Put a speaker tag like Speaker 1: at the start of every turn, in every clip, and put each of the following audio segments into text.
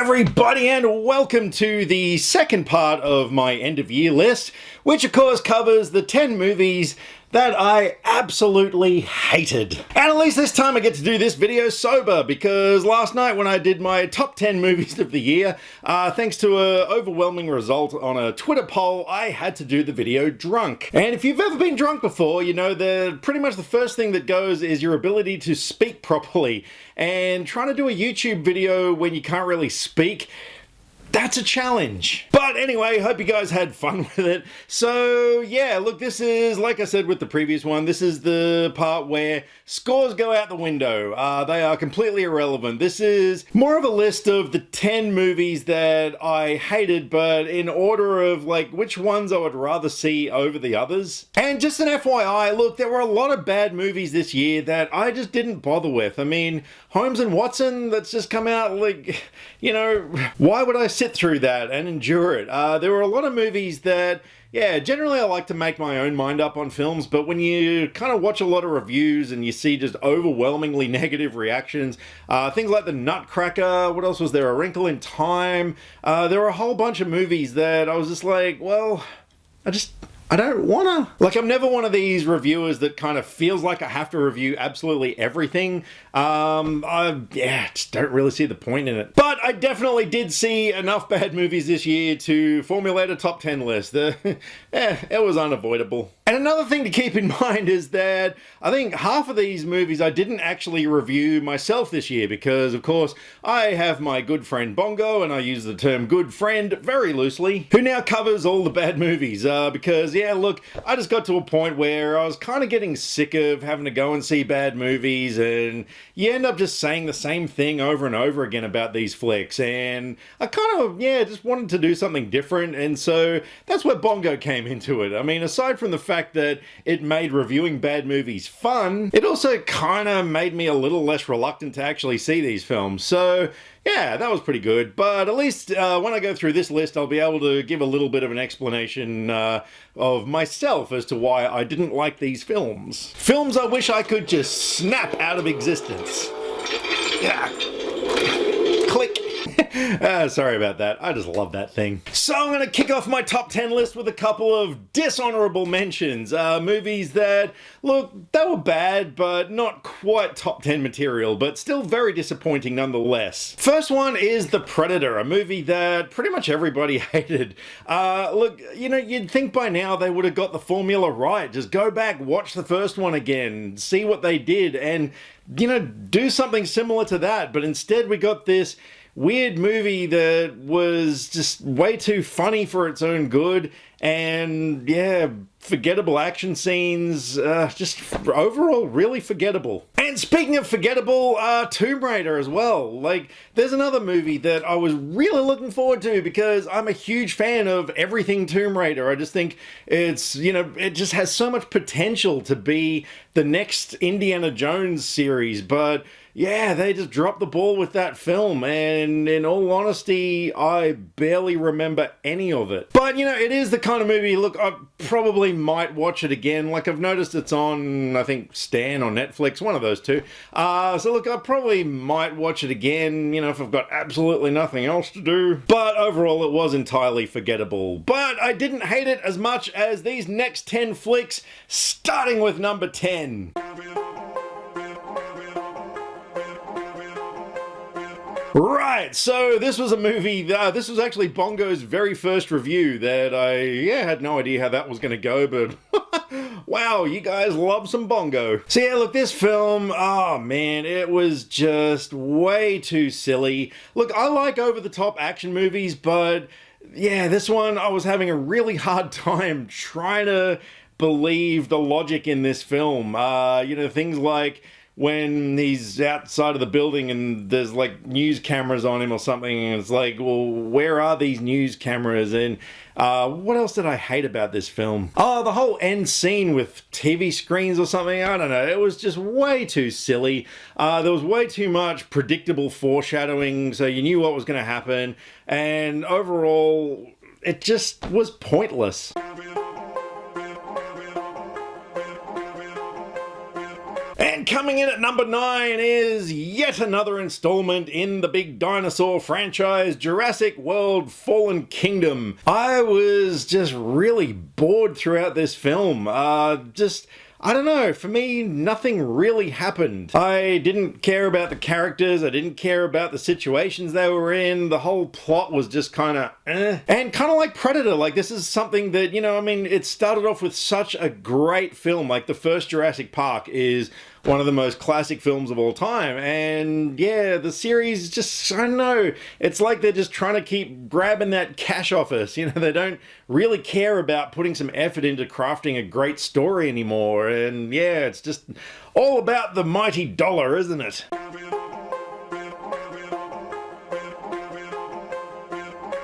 Speaker 1: everybody, and welcome to the second part of my end of year list, which of course covers the 10 movies that I absolutely hated. And at least this time I get to do this video sober, because last night when I did my top 10 movies of the year, thanks to an overwhelming result on a Twitter poll, I had to do the video drunk. And if you've ever been drunk before, you know that pretty much the first thing that goes is your ability to speak properly. And trying to do a YouTube video when you can't really speak, that's a challenge. But anyway, hope you guys had fun with it. So yeah, look, this is, like I said with the previous one, this is the part where scores go out the window. They are completely irrelevant. This is more of a list of the 10 movies that I hated, but in order of like which ones I would rather see over the others. And just an FYI, look, there were a lot of bad movies this year that I just didn't bother with. I mean, Holmes and Watson, that's just come out, like, you know, why would I sit through that and endure it? There were a lot of movies that, yeah, generally I like to make my own mind up on films, but when you kind of watch a lot of reviews and you see just overwhelmingly negative reactions, things like The Nutcracker, what else was there? A Wrinkle in Time. There were a whole bunch of movies that I was just like, well, I don't wanna. Like, I'm never one of these reviewers that kind of feels like I have to review absolutely everything. I just don't really see the point in it. But I definitely did see enough bad movies this year to formulate a top 10 list. It was unavoidable. And another thing to keep in mind is that I think half of these movies I didn't actually review myself this year because, of course, I have my good friend Bongo, and I use the term good friend very loosely, who now covers all the bad movies because, yeah, look, I just got to a point where I was kind of getting sick of having to go and see bad movies, and you end up just saying the same thing over and over again about these flicks, and I kind of, yeah, just wanted to do something different, and so that's where Bongo came into it. I mean, aside from the fact that it made reviewing bad movies fun, it also kind of made me a little less reluctant to actually see these films. So yeah, that was pretty good. But at least when I go through this list, I'll be able to give a little bit of an explanation of myself as to why I didn't like these films. Films I wish I could just snap out of existence. Yeah. Click. Sorry about that. I just love that thing. So I'm going to kick off my top 10 list with a couple of dishonorable mentions. Movies that, look, they were bad, but not quite top 10 material, but still very disappointing nonetheless. First one is The Predator, a movie that pretty much everybody hated. Look, you know, you'd think by now they would have got the formula right. Just go back, watch the first one again, see what they did, and, you know, do something similar to that. But instead we got this weird movie that was just way too funny for its own good, and yeah, forgettable action scenes, just overall really forgettable. And speaking of forgettable, Tomb Raider as well. Like, there's another movie that I was really looking forward to because I'm a huge fan of everything Tomb Raider. I just think it's, you know, it just has so much potential to be the next Indiana Jones series, but yeah, they just dropped the ball with that film, and in all honesty, I barely remember any of it. But, you know, it is the kind of movie, look, I probably might watch it again. Like, I've noticed it's on, I think, Stan or Netflix, one of those two. So, look, I probably might watch it again, you know, if I've got absolutely nothing else to do. But overall, it was entirely forgettable. But I didn't hate it as much as these next 10 flicks, starting with number 10. Right, so this was a movie, this was actually Bongo's very first review that I, had no idea how that was going to go, but wow, you guys love some Bongo. So yeah, look, this film, oh man, it was just way too silly. Look, I like over-the-top action movies, but yeah, this one, I was having a really hard time trying to believe the logic in this film. You know, things like when he's outside of the building and there's like news cameras on him or something, and it's like, well, where are these news cameras? And what else did I hate about this film? Oh, the whole end scene with TV screens or something, I don't know, it was just way too silly. There was way too much predictable foreshadowing, so you knew what was going to happen, and overall, it just was pointless. And coming in at number 9 is yet another installment in the big dinosaur franchise, Jurassic World Fallen Kingdom. I was just really bored throughout this film. I don't know, for me, nothing really happened. I didn't care about the characters, I didn't care about the situations they were in, the whole plot was just kind of And kind of like Predator, like this is something that, it started off with such a great film, like the first Jurassic Park is one of the most classic films of all time, and yeah, the series just, I don't know, it's like they're just trying to keep grabbing that cash off us, they don't really care about putting some effort into crafting a great story anymore, and yeah, it's just all about the mighty dollar, isn't it?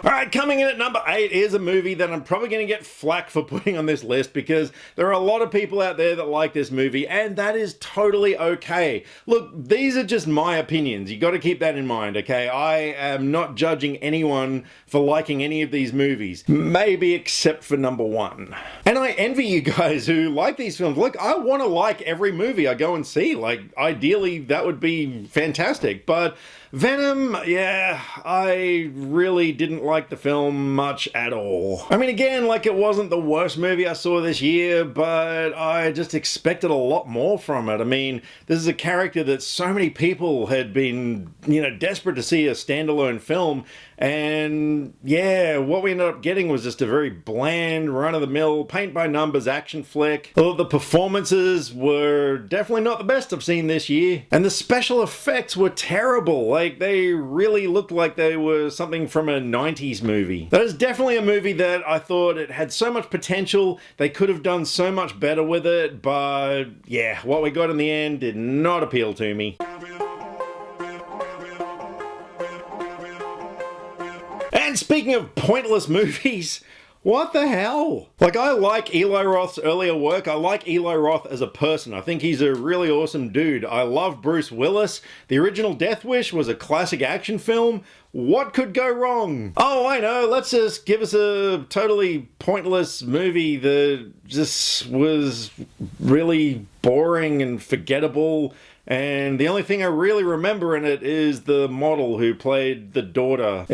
Speaker 1: Alright, coming in at number 8 is a movie that I'm probably going to get flack for putting on this list because there are a lot of people out there that like this movie, and that is totally okay. Look, these are just my opinions. You got to keep that in mind, okay? I am not judging anyone for liking any of these movies, maybe except for number 1. And I envy you guys who like these films. Look, I want to like every movie I go and see. Like, ideally, that would be fantastic, but Venom, yeah, I really didn't like the film much at all. I mean, again, like it wasn't the worst movie I saw this year, but I just expected a lot more from it. I mean, this is a character that so many people had been, desperate to see a standalone film, and yeah, what we ended up getting was just a very bland, run-of-the-mill, paint-by-numbers action flick. Although the performances were definitely not the best I've seen this year, and the special effects were terrible. Like, they really looked like they were something from a 90s movie. That is definitely a movie that I thought it had so much potential, they could have done so much better with it, but yeah, what we got in the end did not appeal to me. And speaking of pointless movies, what the hell? Like, I like Eli Roth's earlier work. I like Eli Roth as a person. I think he's a really awesome dude. I love Bruce Willis. The original Death Wish was a classic action film. What could go wrong? Oh, I know. Let's just give us a totally pointless movie that just was really boring and forgettable. And the only thing I really remember in it is the model who played the daughter.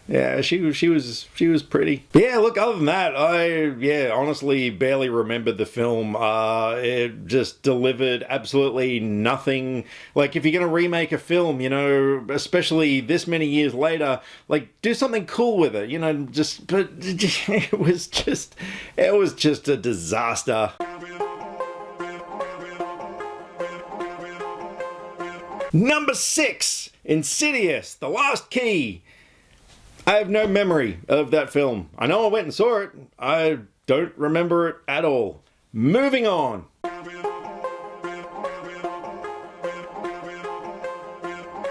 Speaker 1: Yeah, she was pretty. Yeah, look, other than that, I honestly barely remembered the film. It just delivered absolutely nothing. Like, if you're gonna remake a film, especially this many years later, like, do something cool with it, but it was just a disaster. Number 6, Insidious, The Last Key. I have no memory of that film. I know I went and saw it. I don't remember it at all. Moving on.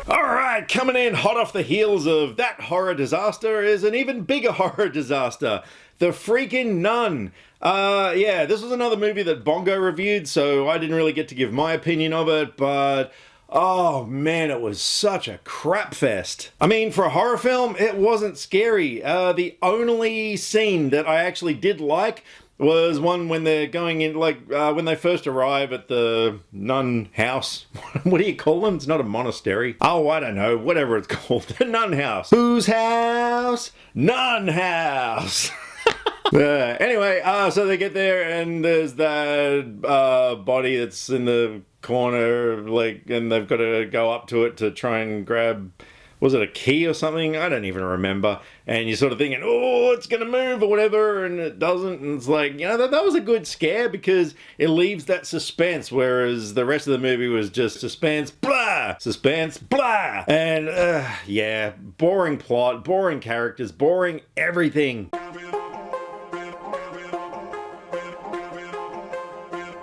Speaker 1: Alright, coming in hot off the heels of that horror disaster is an even bigger horror disaster. The freaking Nun. This was another movie that Bongo reviewed, so I didn't really get to give my opinion of it, but oh man, it was such a crap fest. I mean, for a horror film, it wasn't scary. The only scene that I actually did like was one when they're going in, when they first arrive at the nun house. What do you call them? It's not a monastery. Oh, I don't know. Whatever it's called. The nun house. Whose house? Nun house. Anyway, so they get there and there's that body that's in the corner, and they've got to go up to it to try and grab, was it a key or something? I don't even remember. And you're sort of thinking, oh, it's going to move or whatever, and it doesn't. And it's like, that was a good scare because it leaves that suspense, whereas the rest of the movie was just suspense, blah, suspense, blah. And boring plot, boring characters, boring everything.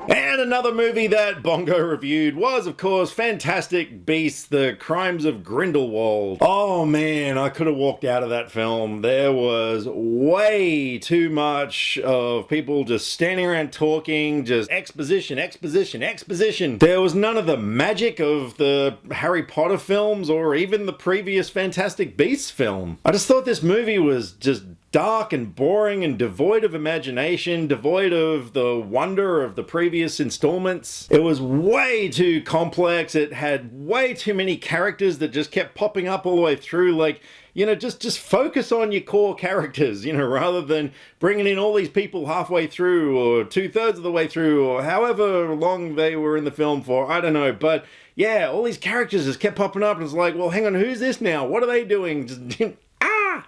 Speaker 1: And another movie that Bongo reviewed was, of course, Fantastic Beasts, The Crimes of Grindelwald. Oh man, I could have walked out of that film. There was way too much of people just standing around talking, just exposition, exposition, exposition. There was none of the magic of the Harry Potter films or even the previous Fantastic Beasts film. I just thought this movie was just dark and boring and devoid of imagination, devoid of the wonder of the previous installments. It was way too complex. It had way too many characters that just kept popping up all the way through. Like, you know, just focus on your core characters, you know, rather than bringing in all these people halfway through or 2/3 of the way through or however long they were in the film for. I don't know. But yeah, all these characters just kept popping up and it's like, well, hang on, who's this now? What are they doing? Just,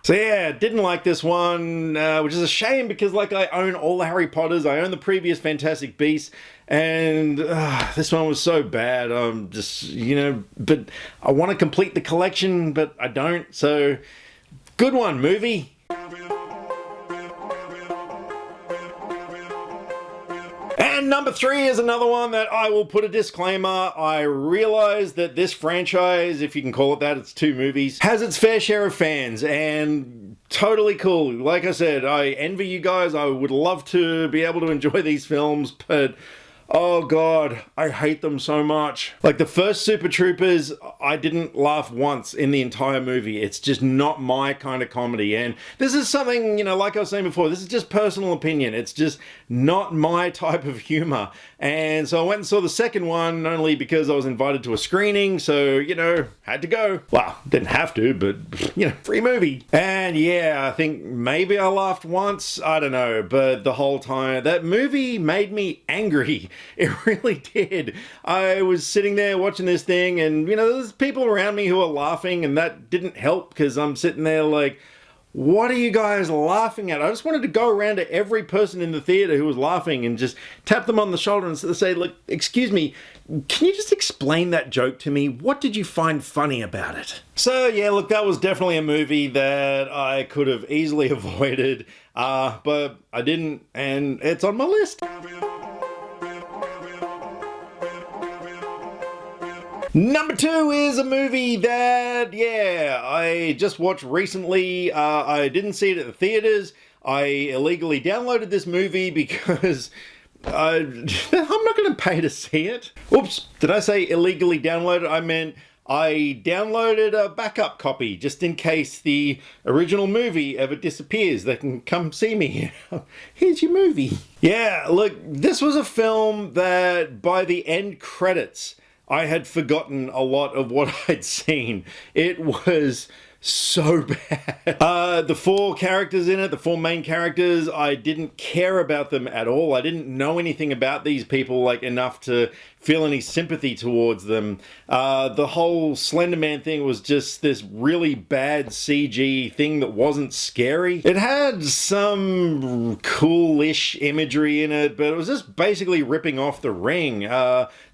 Speaker 1: So yeah, didn't like this one, which is a shame because like I own all the Harry Potters, I own the previous Fantastic Beasts, and this one was so bad. Just, you know, but I want to complete the collection, but I don't. So good one, movie. And number 3 is another one that I will put a disclaimer. I realize that this franchise, if you can call it that, it's 2 movies, has its fair share of fans, and totally cool. Like I said, I envy you guys. I would love to be able to enjoy these films, but oh god, I hate them so much. Like the first Super Troopers, I didn't laugh once in the entire movie. It's just not my kind of comedy. And this is something, you know, like I was saying before, this is just personal opinion. It's just not my type of humor. And so I went and saw the second one only because I was invited to a screening. So, you know, had to go. Well, didn't have to, but, you know, free movie. And yeah, I think maybe I laughed once. I don't know. But the whole time, that movie made me angry. It really did. I was sitting there watching this thing and, you know, there's people around me who are laughing and that didn't help because I'm sitting there like, what are you guys laughing at? I just wanted to go around to every person in the theater who was laughing and just tap them on the shoulder and say, look, excuse me, can you just explain that joke to me? What did you find funny about it? So yeah, look, that was definitely a movie that I could have easily avoided, but I didn't, and it's on my list. Number 2 is a movie that, yeah, I just watched recently. I didn't see it at the theaters. I illegally downloaded this movie because I'm not going to pay to see it. Oops, did I say illegally downloaded? I meant I downloaded a backup copy just in case the original movie ever disappears. They can come see me. Here's your movie. Yeah, look, this was a film that by the end credits, I had forgotten a lot of what I'd seen. It was so bad. The 4 characters in it, the 4 main characters, I didn't care about them at all. I didn't know anything about these people like enough to feel any sympathy towards them. The whole Slender Man thing was just this really bad CG thing that wasn't scary. It had some cool-ish imagery in it, but it was just basically ripping off The Ring.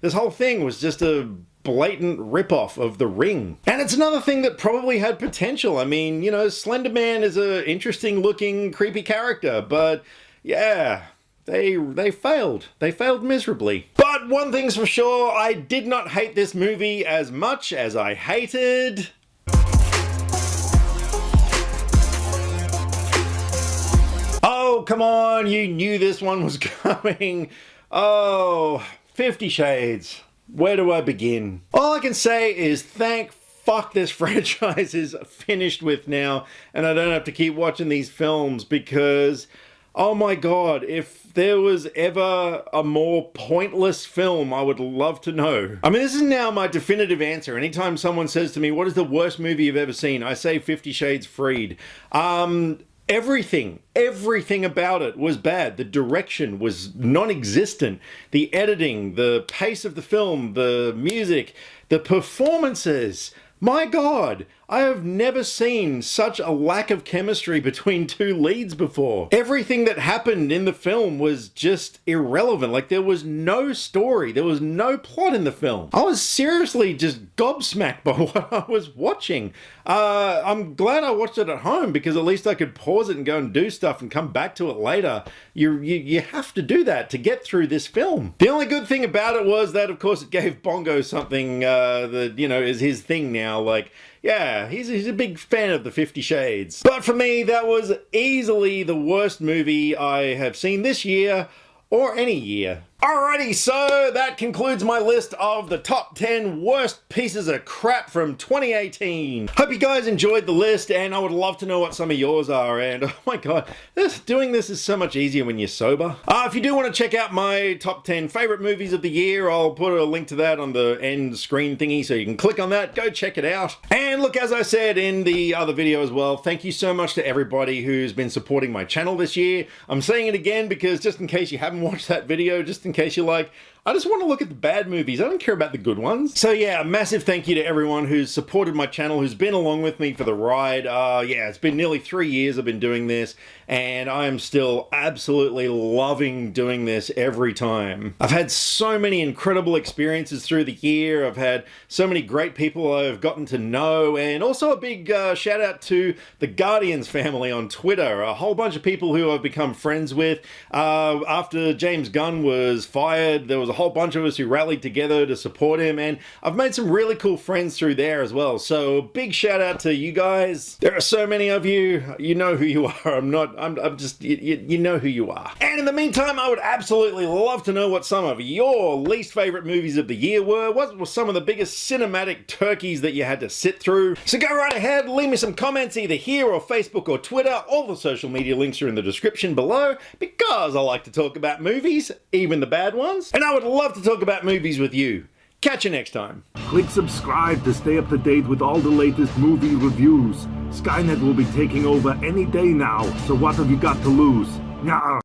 Speaker 1: This whole thing was just a blatant ripoff of The Ring. And it's another thing that probably had potential. I mean, you know, Slender Man is an interesting looking, creepy character, but yeah, they failed. They failed miserably. But one thing's for sure, I did not hate this movie as much as I hated... Oh, come on, you knew this one was coming. Oh, 50 Shades. Where do I begin? All I can say is thank fuck this franchise is finished with now and I don't have to keep watching these films because, oh my god, if there was ever a more pointless film, I would love to know. I mean, this is now my definitive answer. Anytime someone says to me, what is the worst movie you've ever seen? I say 50 Shades Freed. Everything about it was bad. The direction was non-existent. The editing, the pace of the film, the music, the performances. My god, I have never seen such a lack of chemistry between 2 leads before. Everything that happened in the film was just irrelevant. Like, there was no story. There was no plot in the film. I was seriously just gobsmacked by what I was watching. I'm glad I watched it at home because at least I could pause it and go and do stuff and come back to it later. You have to do that to get through this film. The only good thing about it was that, of course, it gave Bongo something that, you know, is his thing now. Like, yeah, he's a big fan of the 50 Shades. But for me, that was easily the worst movie I have seen this year or any year. Alrighty, so that concludes my list of the top 10 worst pieces of crap from 2018. Hope you guys enjoyed the list, and I would love to know what some of yours are. And oh my god, doing this is so much easier when you're sober. If you do want to check out my top 10 favorite movies of the year, I'll put a link to that on the end screen thingy, so you can click on that, go check it out. And look, as I said in the other video as well, thank you so much to everybody who's been supporting my channel this year. I'm saying it again because just in case you haven't watched that video, just in case you're like, I just want to look at the bad movies, I don't care about the good ones. So yeah, a massive thank you to everyone who's supported my channel, who's been along with me for the ride. Yeah, it's been nearly 3 years I've been doing this, and I am still absolutely loving doing this every time. I've had so many incredible experiences through the year. I've had so many great people I've gotten to know, and also a big shout out to the Guardians family on Twitter. A whole bunch of people who I've become friends with. After James Gunn was fired, there was a whole bunch of us who rallied together to support him, and I've made some really cool friends through there as well. So big shout out to you guys. There are so many of you. You know who you are. I'm just, you know who you are. And in the meantime, I would absolutely love to know what some of your least favorite movies of the year were. What were some of the biggest cinematic turkeys that you had to sit through? So go right ahead, leave me some comments either here or Facebook or Twitter. All the social media links are in the description below, because I like to talk about movies, even the bad ones. And I would love to talk about movies with you. Catch you next time.
Speaker 2: Click subscribe to stay up to date with all the latest movie reviews. Skynet will be taking over any day now, so what have you got to lose? Nyah.